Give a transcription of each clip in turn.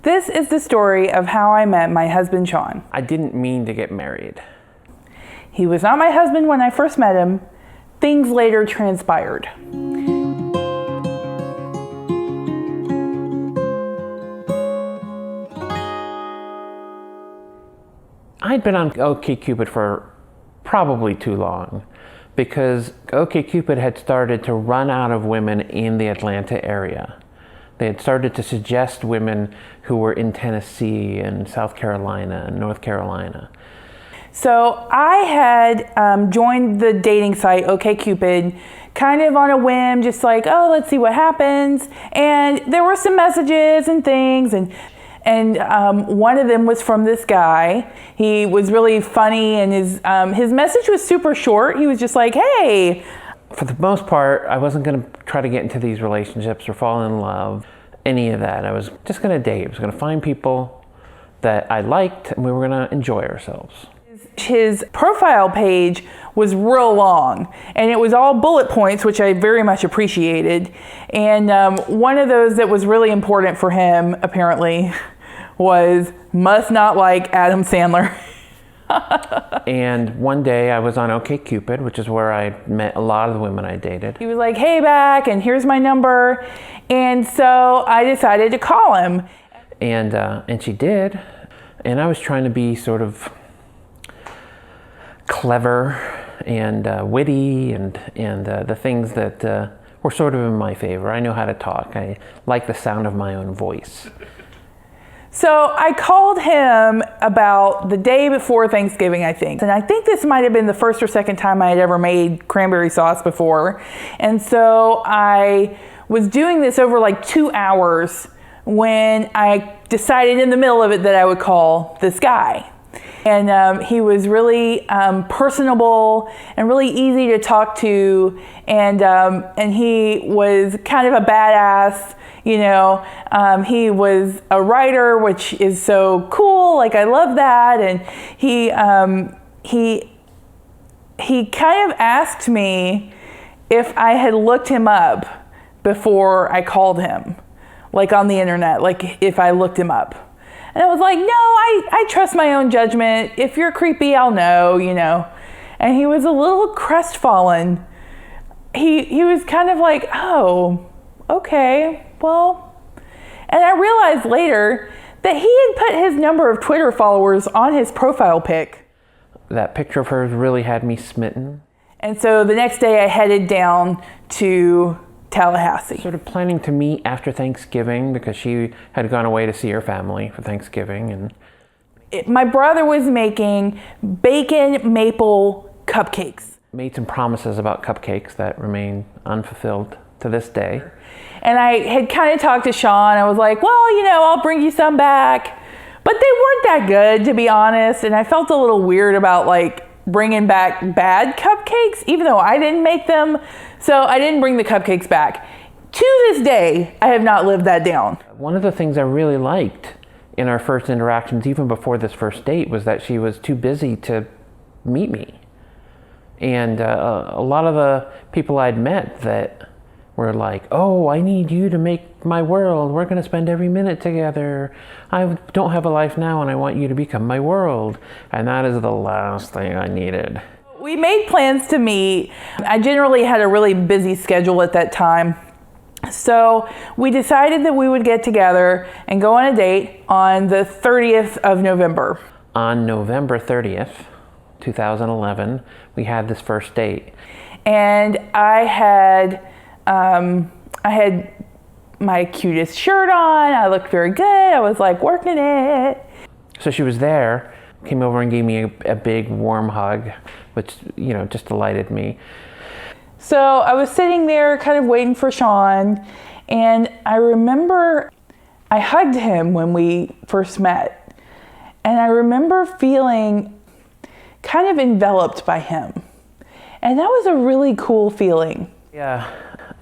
This is the story of how I met my husband, Sean. I didn't mean to get married. He was not my husband when I first met him. Things later transpired. I'd been on OkCupid for probably too long because OkCupid had started to run out of women in the Atlanta area. They had started to suggest women who were in Tennessee and South Carolina and North Carolina. So I had joined the dating site OkCupid kind of on a whim, just like, oh, let's see what happens. And there were some messages and things, and one of them was from this guy. He was really funny, and his message was super short. He was just like, hey. For the most part, I wasn't going to try to get into these relationships or fall in love, any of that. I was just going to date. I was going to find people that I liked, and we were going to enjoy ourselves. His profile page was real long, and it was all bullet points, which I very much appreciated. And one of those that was really important for him, apparently, was must not like Adam Sandler. And one day I was on OkCupid, which is where I met a lot of the women I dated. He was like, hey, back, and here's my number. And so I decided to call him. And she did. And I was trying to be sort of clever and witty and the things that were sort of in my favor. I know how to talk. I like the sound of my own voice. So I called him about the day before Thanksgiving, I think. And I think this might have been the first or second time I had ever made cranberry sauce before. And so I was doing this over like 2 hours when I decided in the middle of it that I would call this guy. And he was really personable and really easy to talk to. And he was kind of a badass. You know, he was a writer, which is so cool. Like, I love that. And he kind of asked me if I had looked him up before I called him, like on the internet, like if I looked him up. And I was like, no, I trust my own judgment. If you're creepy, I'll know, you know. And he was a little crestfallen. He was kind of like, oh, okay. Well, and I realized later that he had put his number of Twitter followers on his profile pic. That picture of hers really had me smitten. And so the next day I headed down to Tallahassee. Sort of planning to meet after Thanksgiving because she had gone away to see her family for Thanksgiving. And my brother was making bacon maple cupcakes. Made some promises about cupcakes that remain unfulfilled to this day. And I had kind of talked to Sean. I was like, well, you know, I'll bring you some back. But they weren't that good, to be honest. And I felt a little weird about like bringing back bad cupcakes, even though I didn't make them. So I didn't bring the cupcakes back. To this day, I have not lived that down. One of the things I really liked in our first interactions, even before this first date, was that she was too busy to meet me. And a lot of the people I'd met that were like, oh, I need you to make my world. We're going to spend every minute together. I don't have a life now, and I want you to become my world. And that is the last thing I needed. We made plans to meet. I generally had a really busy schedule at that time. So we decided that we would get together and go on a date on the 30th of November. On November 30th, 2011, we had this first date. And I had my cutest shirt on. I looked very good. I was like working it. So she was there, came over and gave me a big warm hug, which, you know, just delighted me. So I was sitting there kind of waiting for Sean, and I remember I hugged him when we first met. And I remember feeling kind of enveloped by him. And that was a really cool feeling. Yeah.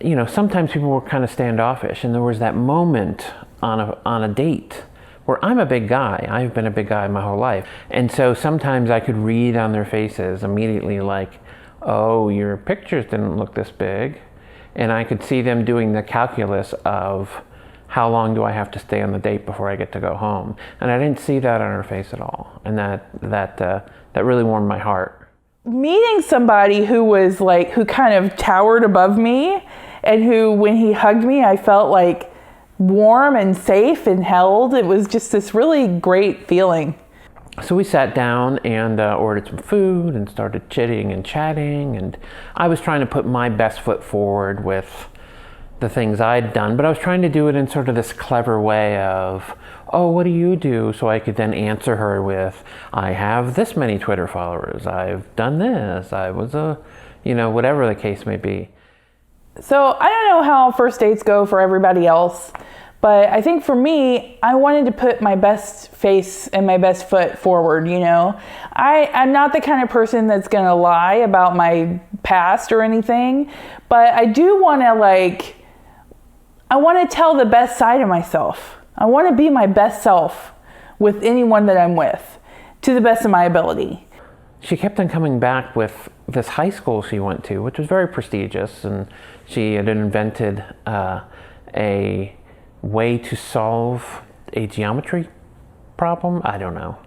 You know, sometimes people were kind of standoffish, and there was that moment on a date where I'm a big guy. I've been a big guy my whole life. And so sometimes I could read on their faces immediately like, oh, your pictures didn't look this big. And I could see them doing the calculus of how long do I have to stay on the date before I get to go home? And I didn't see that on her face at all. And that really warmed my heart. Meeting somebody who was like, who kind of towered above me, and who, when he hugged me, I felt like warm and safe and held. It was just this really great feeling. So we sat down and ordered some food and started chitting and chatting, and I was trying to put my best foot forward with the things I'd done, but I was trying to do it in sort of this clever way of, oh, what do you do? So I could then answer her with, I have this many Twitter followers, I've done this, I was whatever the case may be. So I don't know how first dates go for everybody else, but I think for me, I wanted to put my best face and my best foot forward, I'm not the kind of person that's going to lie about my past or anything, but I do want to I want to tell the best side of myself. I want to be my best self with anyone that I'm with, to the best of my ability. She kept on coming back with this high school she went to, which was very prestigious, and she had invented a way to solve a geometry problem. I don't know.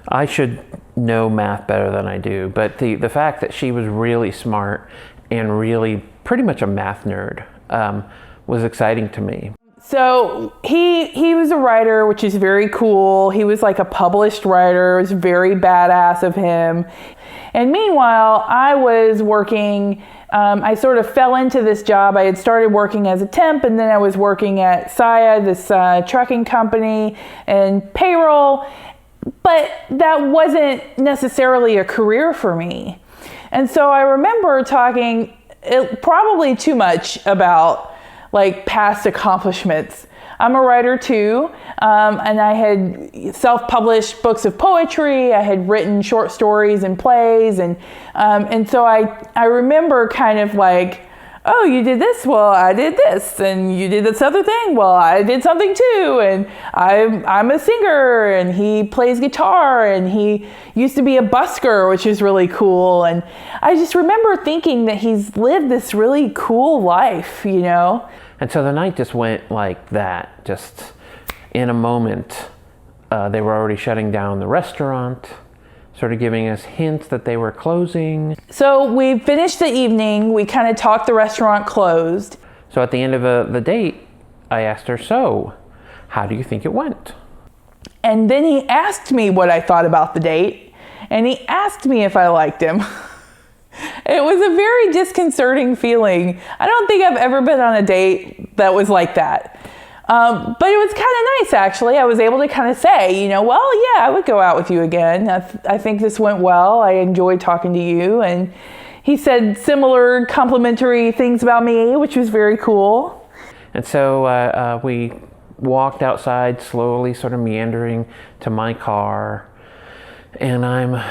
I should know math better than I do, but the fact that she was really smart and really pretty much a math nerd was exciting to me. So he was a writer, which is very cool. He was like a published writer. It was very badass of him. And meanwhile, I was working, I sort of fell into this job. I had started working as a temp, and then I was working at Saya, this trucking company, and payroll. But that wasn't necessarily a career for me. And so I remember talking probably too much about past accomplishments. I'm a writer too, and I had self-published books of poetry. I had written short stories and plays, and so I remember kind of oh, you did this? Well, I did this, and you did this other thing? Well, I did something too, and I'm a singer, and he plays guitar, and he used to be a busker, which is really cool. And I just remember thinking that he's lived this really cool life, And so the night just went like that, just in a moment. They were already shutting down the restaurant, sort of giving us hints that they were closing. So we finished the evening, we kind of talked the restaurant closed. So at the end of the date, I asked her, so how do you think it went? And then he asked me what I thought about the date, and he asked me if I liked him. It was a very disconcerting feeling. I don't think I've ever been on a date that was like that. But it was kind of nice, actually. I was able to kind of say, well, yeah, I would go out with you again. I think this went well. I enjoyed talking to you. And he said similar complimentary things about me, which was very cool. And so we walked outside slowly, sort of meandering to my car. And I'm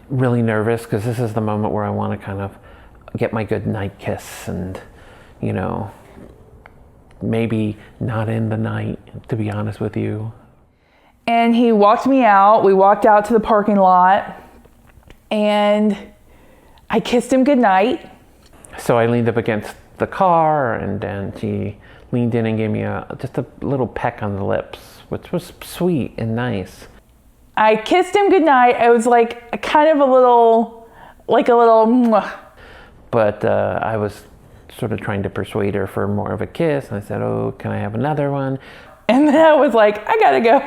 really nervous because this is the moment where I want to kind of get my good night kiss and, maybe not end the night, to be honest with you. And he walked me out. We walked out to the parking lot, and I kissed him goodnight. So I leaned up against the car, and then she leaned in and gave me just a little peck on the lips, which was sweet and nice. I kissed him goodnight. It was kind of a little mwah. But I was sort of trying to persuade her for more of a kiss. And I said, oh, can I have another one? And then I was like, I gotta go.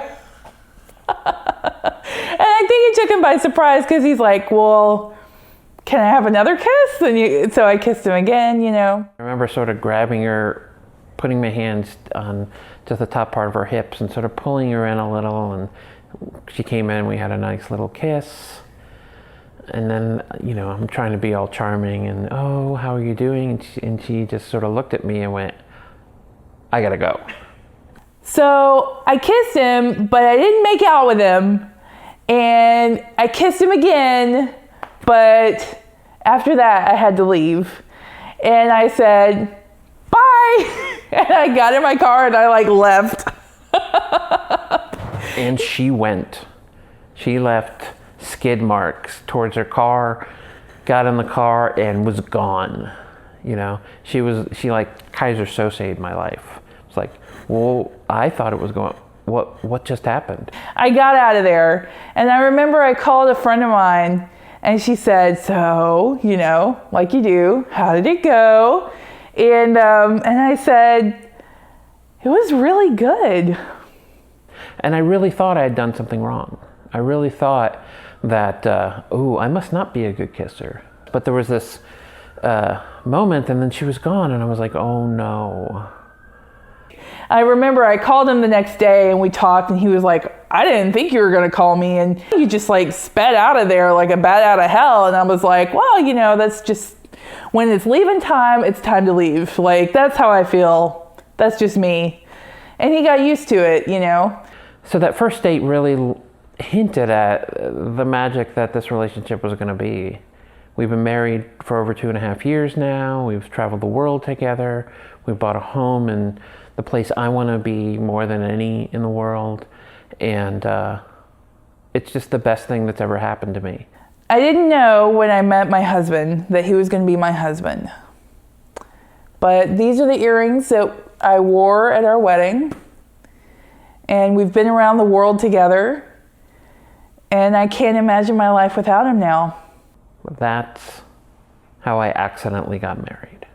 And I think it took him by surprise because he's like, well, can I have another kiss? And so I kissed him again, I remember sort of grabbing her, putting my hands on just the top part of her hips and sort of pulling her in a little. And she came in, we had a nice little kiss. And then, I'm trying to be all charming and, oh, how are you doing? And she just sort of looked at me and went, I gotta go. So I kissed him, but I didn't make out with him. And I kissed him again, but after that I had to leave. And I said, bye. And I got in my car and I left. And she went. She left skid marks towards her car, got in the car and was gone. She Kaiser Sose'd my life. It's Well, I thought it was going, what just happened? I got out of there, and I remember I called a friend of mine, and she said, so, like you do, how did it go? And I said, it was really good. And I really thought I had done something wrong. I really thought that, I must not be a good kisser. But there was this moment, and then she was gone, and I was like, oh no. I remember I called him the next day, and we talked, and he was like, I didn't think you were going to call me, and you just like sped out of there like a bat out of hell. And I was like, well, that's just, when it's leaving time, it's time to leave. Like, that's how I feel. That's just me. And he got used to it, So that first date really hinted at the magic that this relationship was going to be. We've been married for over 2.5 years now. We've traveled the world together. We bought a home in the place I want to be more than any in the world. And it's just the best thing that's ever happened to me. I didn't know when I met my husband that he was going to be my husband. But these are the earrings that I wore at our wedding. And we've been around the world together. And I can't imagine my life without him now. That's how I accidentally got married.